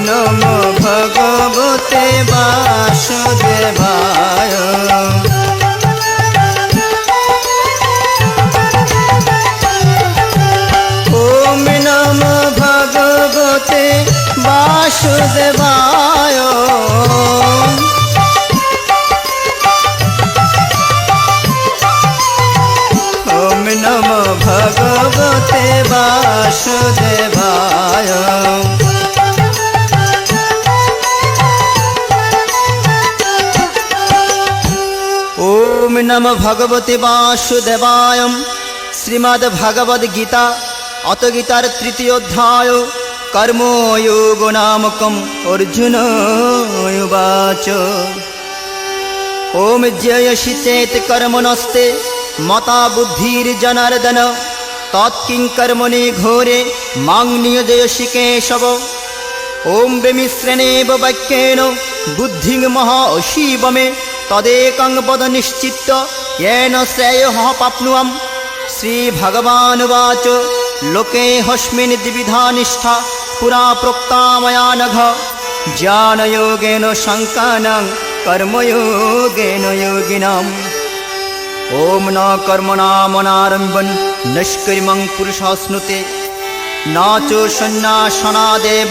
नमो भगवते वासुदेवाय। ओम नमो भगवते वासुदेवाय। ओम नमो भगवते वासुदेवाय। ओम नमो भगवते वासुदेवाय। श्रीमद् भगवद गीता अत गीतार तृतीय अध्याय कर्मयोग नामकम् अर्जुन उवाच। ओम जयसि चेत् कर्मणस्ते मता बुद्धिर्जनार्दन तत्किं कर्मणि घोरे मां नियोजयसि केशव। ओम विमिश्रणेव वाक्येन बुद्धिं महाशिव मे तदेकं वद निश्चित्य येन श्रेयः प्राप्नुयाम्। श्रीभगवानुवाच लोके हस्मिन् द्विविधा निष्ठा पुरा प्रोक्ता मया नघ ज्ञानयोगेन साङ्ख्यानां कर्मयोगेन योगिनाम्। ओम न कर्मणामनारम्भन् निष्कर्मं पुरुषाश्नुते न च सन्न्यासनादेव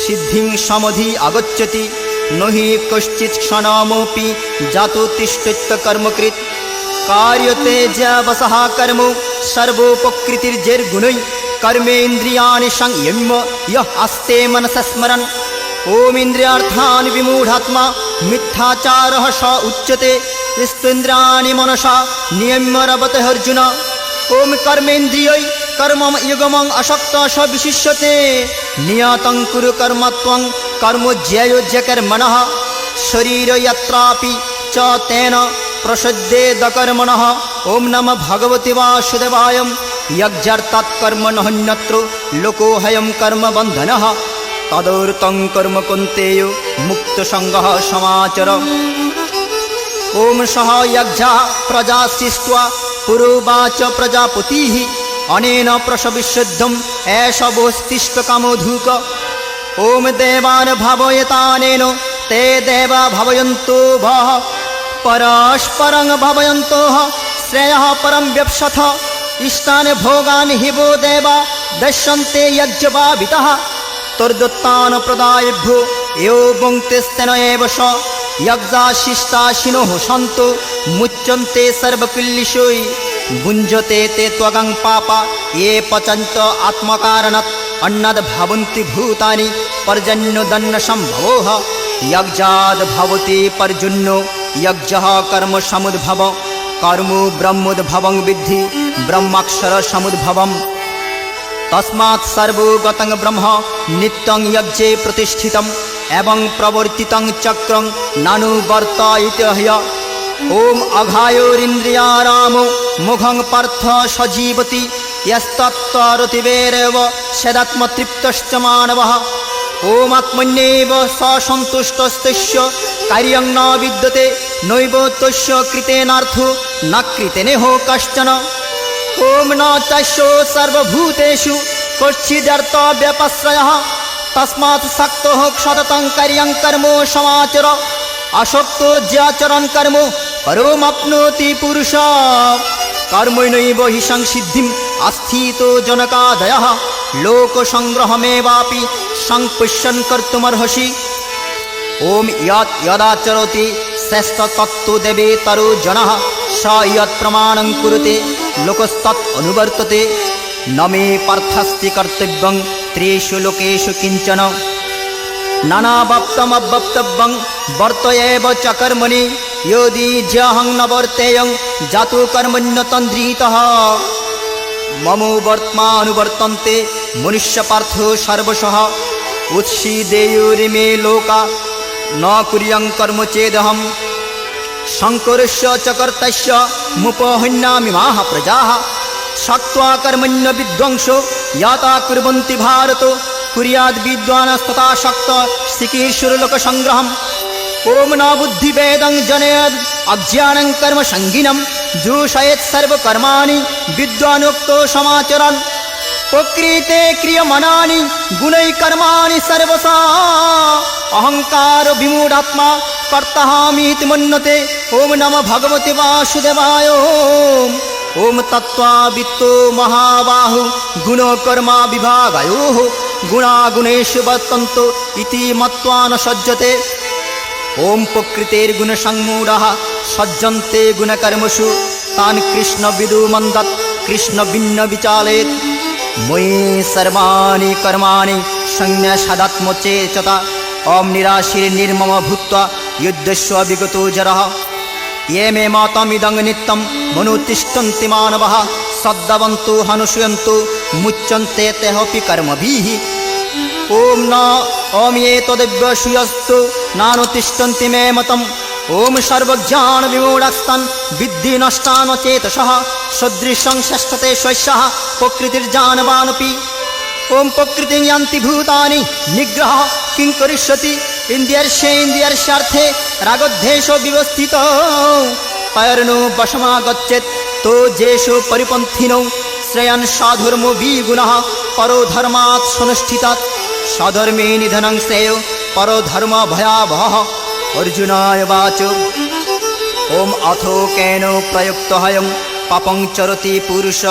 सिद्धिं समधि आगच्छति न हि कश्चित् क्षणमपि जातो तिष्ठत्य कर्मकृत् कार्यते ज्यावसः कर्म सर्वोपकृतिर्जैर्गुणैः कर्मेन्द्रियाणि संयम्य यः आस्ते मनसा स्मरन्। ओम इन्द्रियार्थान् विमूढात्मा मिथ्याचारः स उच्यते स्त्वेन्द्रियाणि मनसा नियम्य रवते अर्जुन। ओम कर्मेन्द्रियै कर्मयुगमं असक्तः स विशिष्यते नियतं कुरु कर्म त्वं कर्म ज्यायोज्य कर्मणः शरीर यत्रापि च तेन प्रसज्येद कर्मणः। ओम नमः भगवते वासुदेवाय। यज्ञार्थात् कर्म नहन्यत्र लोकोऽयं कर्म बन्धनः तदर्थं कर्म कौन्तेय मुक्तसङ्गः समाचर। ओम सह यज्ञा प्रजा सृष्ट्वा पुरोवाच प्रजापतिः अनेन प्रसविष्यद्धम् एष वोस्तिष्ठ कामोधूक। ओम देवान् भावयतानेन ते देवा भावयन्तो भः परस्परं भावयन्तोः श्रेयः परं व्यप्स्यथ। इष्टान् भोगान् हि वो देवा दश्यन्ते यज्ञभावितः तद्दत्तान् प्रदायेभ्यो यो भुङ्क्तेस्तेन एव स यज्ञाशिष्टाशिनोः सन्तो मुच्यन्ते सर्वकिल्बिषै भुञ्जते ते त्वगं पापा ये पचन्त आत्मकारणात् अन्नाद् भवन्ति भूतानि पर्जन्योदन्नसम्भवः। यज्ञाद् भवति पर्जन्यो यज्ञः कर्म समुद्भव कर्मो ब्रह्मोद्भवं विद्धि ब्रह्माक्षर समुद्भवम्। तस्मात् सर्वगतं ब्रह्म नित्यं यज्ञे प्रतिष्ठितम् एवं प्रवर्तितं चक्रं नानुवर्तयति ह्य। ओम अघायोरिन्द्रियारामो मुखं पार्थ सजीवति यस्तत्तरतिवेरेव सदात्मतृप्तश्च मानवः। ओम आत्मन्येव स सन्तुष्टस्तस्य कार्यं न विद्यते नैव तस्य कृतेनार्थो न कृतेनेहो कश्चन। ओम न तस्य सर्वभूतेषु कश्चिदर्थव्यपश्रयः तस्मात् सक्तः सततं कार्यं कर्म समाचर। असक्तो ज्याचरन् कर्म परमाप्नोति पुरुषः। कर्मणैव हि संसिद्धिम् आस्थितो जनकादयः लोकसङ्ग्रहमेवापि संपुष्यन् कर्तुमर्हसि। ओम यत् यदाचरति श्रेष्ठतत्तो देवेतरो जनः स यत् प्रमाणं कुरुते लोकस्तत् अनुवर्तते। न मे पार्थस्ति कर्तव्यं त्रिषु लोकेषु किञ्चन नानावप्तमवप्तव्यं वर्तयेव च कर्मणि यदि ज्याहं न वर्तेयं जातो कर्मण्यतन्द्रितः। ममो वर्त्मानुवर्तन्ते मनुष्यपार्थो सर्वशः उत्सीदेयुरिमे लोका न कुर्यं कर्म चेदहम्। शङ्करस्य च कर्तस्य मुपहन्यामिमाः प्रजाः सक्त्वा कर्मण्य विद्वंसो याता कुर्वन्ति भारत कुर्याद् विद्वानस्तथा शक्त श्रीकीर्षुरलोकसङ्ग्रहम्। ओम न बुद्धिभेदं जनयेद् अज्ञानं कर्म संगिनं जोषयेत् सर्वकर्माणि विद्वानोक्तो समाचरन्। প্রকৃতে ক্রিয়মাণানি গুণৈ কর্মাণি সর্বসা অহংকার বিমূঢ়াত্মা কর্তাহামিতি মন্যতে। ওম নমঃ ভগবতে বাসুদেবায়। ওম তত্ত্বাবিত্তো মহাবাহু গুণকর্মা বিভাগায়োঃ গুণাগুণেষু বর্তন্তো ইতি মত্ত্বা ন সজ্জতে। ওম প্রকৃতের গুণসংমূঢ়াঃ সজ্জন্তে গুণকর্মসু তান কৃষ্ণ বিদুমন্দৎ কৃষ্ণ ভিন্ন বিচালেত। ময়ি সর্বাণি কর্মাণি সংন্যাসাদাত্মচেততা ওম নিরাশীর নির্মম ভূত্বা युद्धस्व विगतो जरः। ये मे मातमिदं नित्यं मनुतिष्ठन्ति मानवः सद्दवन्तो हनुष्यन्तो मुच्यन्ते तेऽपि कर्मभिः। ओम न ओम ये तदेव्यसूयस्तु नानुतिष्ठन्ति मे मतम्। ओम सर्वज्ञान विमूढस्तन् विद्धि नष्टान् चेतसः सदृशं षष्ठते स्वस्यः प्रकृतिर्जानवानपि। ओम प्रकृतिं यान्ति भूतानि निग्रह किं करिष्यति इन्द्रियस्यार्थे रागद्वेषो विवस्थित तैर्नो वशमागच्छेत् तो जेषु परिपन्थिनो श्रेयन् साधर्मो विगुणः परो धर्मात् सुनिष्ठितात् स्वधर्मे निधनं श्रेयो परो धर्म भयावहः। अर्जुनाय वाच ओम अथो केनो प्रयुक्तोऽयं पापं चरति पुरुष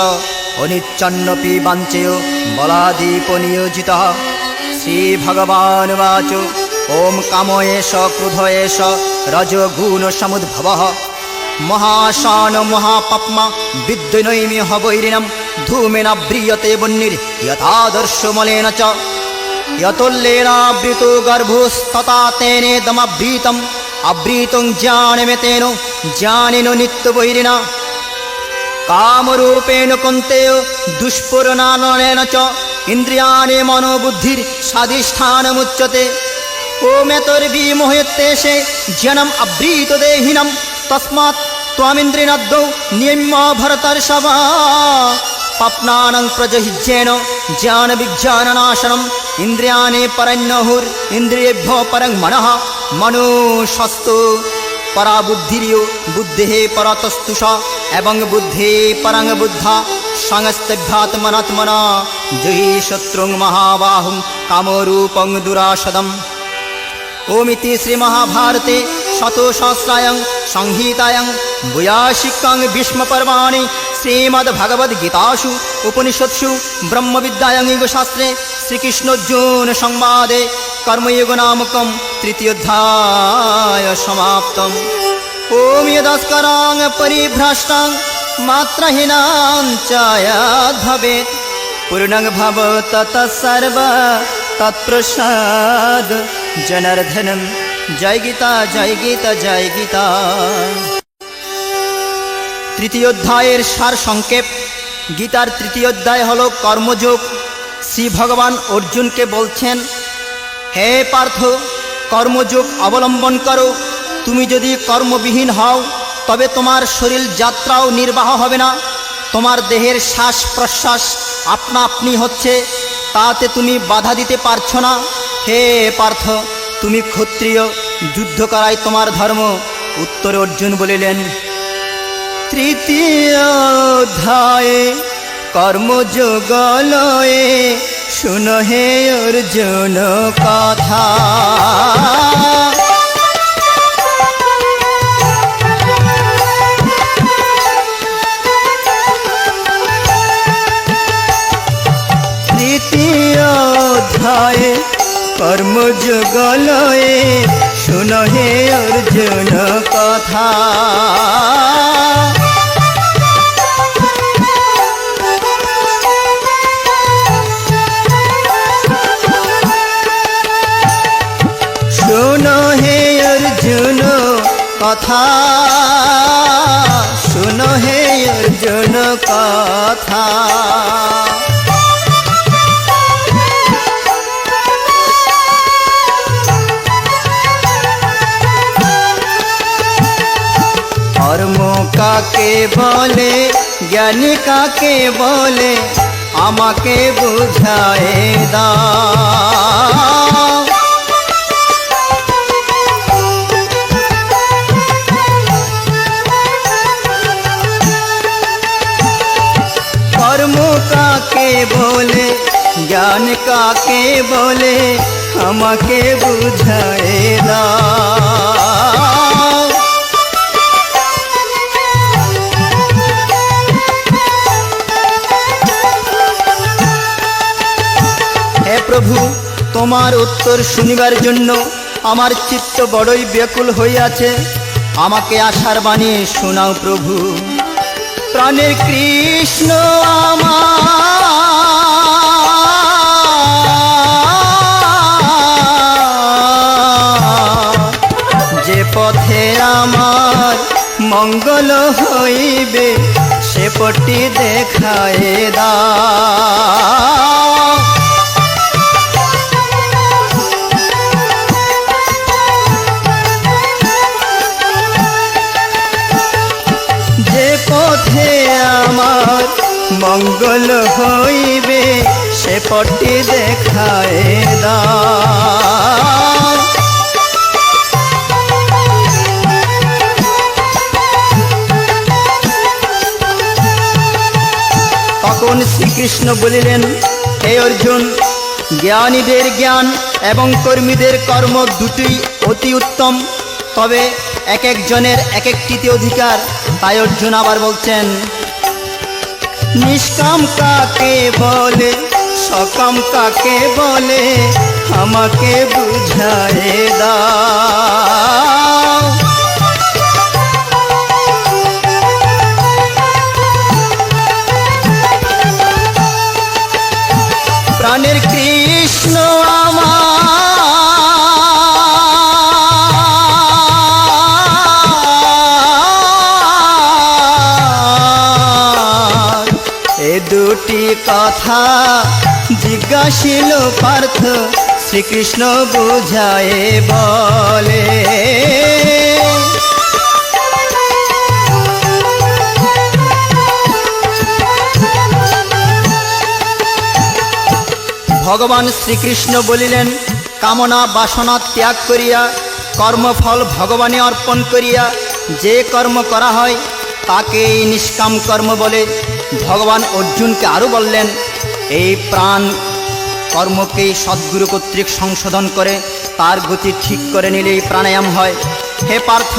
अनिच्छन्नपि वाञ्छेयो बलादीपनियोजितः। श्रीभगवानुवाच ओम कामो एष क्रोधो एष रजोगुणसमुद्भवः महाशान महापाप्मा विद्युनैमिह वैरिणं धूमेन व्रियते वह्निर्यथादर्शमलेन च यतोल्लेनावृतो गर्भोस्तथा तेनेदमवृतम् आवृतं ज्ञानमेतेन ज्ञानेन नित्यवैरिणा कामरूपेण कौन्तेय दुष्पूरणानेन च इन्द्रियाणि मनोबुद्धिर्षाधिष्ठानमुच्यते। ओमेतर्विमोहेत्तेषे ज्ञानम् आवृतदेहिनं तस्मात् त्वमिन्द्रियाद्यौ नियम्य भरतर्षभ। पाप्नानं प्रजहिज्येन ज्ञानविज्ञाननाशनम् इन्द्रियाणि परन्यहुरिन्द्रियेभ्यो परं मनः मनुषस्तु परा बुद्धिर्यो बुद्धेः परतस्तुष एवं बुद्धे परं बुद्धा संस्तभ्यात्मनात्मना जहि शत्रुं महाबाहुं कामरूपं दुराशदम्। ओमिति श्रीमहाभारते शतसहस्रायां संहितायां भूयाशिकां भीष्मपर्वाणि श्रीमद्भगवद्गीतासु उपनिषत्सु ब्रह्मविद्यायां योगशास्त्रे श्रीकृष्णार्जुनसंवादे कर्मयोगनामकं तृतीयोऽध्यायः समाप्तम्। ओम यदस्करां परिभ्रष्टां मात्रहीनां च यद्भवेत् पूर्णं भवत् तत्सर्व तत्प्रसाद जनार्दनं। जय गीता जय गीता जय गीता। तृतीय अध्यायेर सार संक्षेप। गीतार तृतीय अध्याय हलो कर्मयोग। श्री भगवान अर्जुन के बोलছেন, हे पार्थ कर्मयोग अवलम्बन करो। তুমি যদি কর্মবিহীন হও তবে তোমার শরীর যাত্রাও নির্বাহ হবে না। তোমার দেহের শ্বাস প্রশ্বাস আপনা আপনি হচ্ছে, তাতে তুমি বাধা দিতে পারছো না। হে পার্থ তুমি ক্ষত্রিয়, যুদ্ধ করাই তোমার ধর্ম। উত্তরে অর্জুন বলিলেন, তৃতীয় অধ্যায়ে কর্মযোগ লয়ে শুনো হে অর্জুন কথা। অধ্যায়ে কর্মযোগ লয়ে শুনো হে অর্জুন কথা। শুনো হে অর্জুন কথা, শুনো হে অর্জুন কথা। কর্ম কাকে বলে জ্ঞানী কাকে বলে আমাকে বুঝায় দাও। কর্ম কাকে বলে প্রাণ কাকে বলে আমাকে বুঝায় দাও। হে প্রভু, তোমার উত্তর শুনিবার জন্য আমার চিত্ত বড়ই ব্যাকুল হইয়াছে। আমাকে আশার বাণী শোনাও প্রভু। প্রাণের কৃষ্ণ আমার, যে পথে আমার মঙ্গল হইবে সে পথটি দেখায় দাও। যে পথে আমার মঙ্গল হইবে সে পথটি দেখায় দাও। তখন শ্রীকৃষ্ণ বলিলেন, হে অর্জুন, জ্ঞানীদের জ্ঞান এবং কর্মীদের কর্ম দুটি অতি উত্তম, তবে এক একজনের এক একটিতে অধিকার। তাই অর্জুন আবার বলছেন, নিষ্কাম কাকে বলে সকাম কাকে বলে আমাকে বুঝায় দাও। প্রাণের কৃষ্ণ আমার, এ দুটি কথা জিজ্ঞাসিল পার্থ, শ্রীকৃষ্ণ বুঝায় বলে। ভগবান শ্রীকৃষ্ণ বলিলেন, কামনা বাসনা ত্যাগ করিয়া কর্মফল ভগবানে অর্পণ করিয়া যে কর্ম করা হয় তাকেই নিষ্কাম কর্ম বলে। ভগবান অর্জুনকে আরও বললেন, এই প্রাণ কর্মকেই সদ্গুরু কর্তৃক সংশোধন করে তার গতি ঠিক করে নিলেই প্রাণায়াম হয়। হে পার্থ,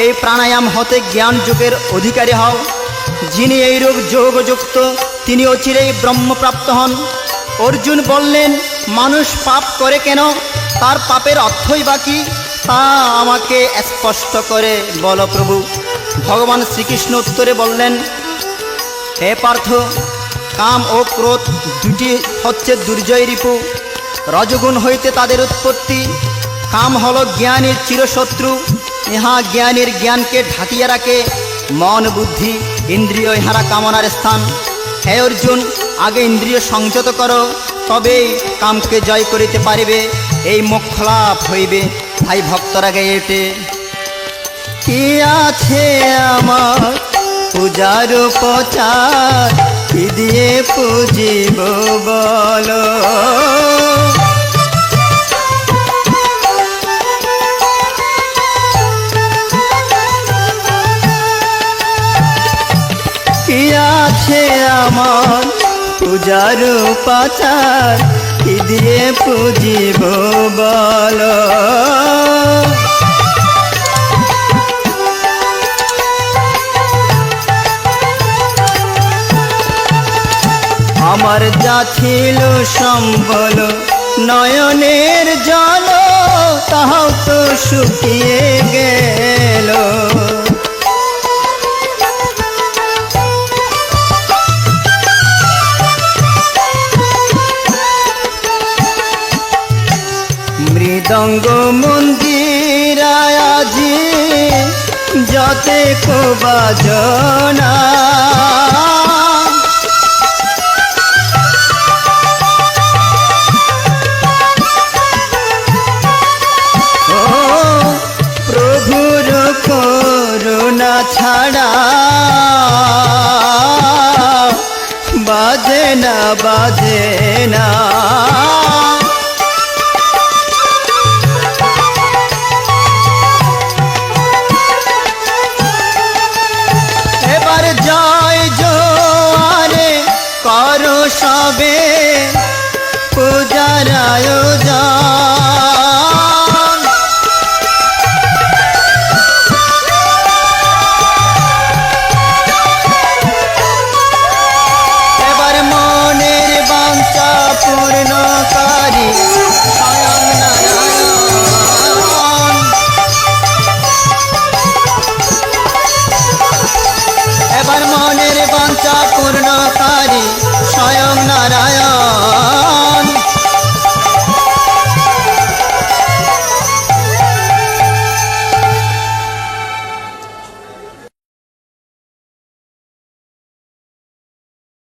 এই প্রাণায়াম হতে জ্ঞান যোগের অধিকারী হও। যিনি এইরূপ যোগযুক্ত তিনি অচিরেই ব্রহ্মপ্রাপ্ত হন। অর্জুন বললেন, মানুষ পাপ করে কেন? তার পাপের অর্থই বা কি? তা আমাকে স্পষ্ট করে বলো প্রভু। ভগবান শ্রীকৃষ্ণ উত্তরে বললেন, হে পার্থ, কাম ও ক্রোধ দুটি হচ্ছে দুর্জয় রিপু। রজগুণ হইতে তাদের উৎপত্তি। কাম হল জ্ঞানের চিরশত্রু। ইহা জ্ঞানের জ্ঞানকে ঢাকিয়া রাখে। মন বুদ্ধি ইন্দ্রিয় ইহারা কামনার স্থান। হে অর্জুন, আগে ইন্দ্রিয় সংযত করো, তবেই কামকে জয় করিতে পারিবে, এই মোক্ষ লাভ হইবে। ভাই ভক্তরা গায়ে ওঠে, কি আছে আমার পূজার উপচার, কি দিয়ে পুজিব বলো। কি আছে আমার পূজার উপাচার, কি দিয়ে পুজিব বলো। আমার যা ছিল সম্বল নয়নের জল, তাহাও তো শুকিয়ে গেল। মৃদঙ্গ মন্দিরায় আজি যতে কো বাজনা, প্রভুর করুণা ছাড়া বাজে না বাজে না। এবার জয় জোয়ারে করো সবে, পূর্ণকারী স্বয়ং নারায়ণ। এবার মনের বাঞ্ছা পূর্ণকারী স্বয়ং নারায়ণ।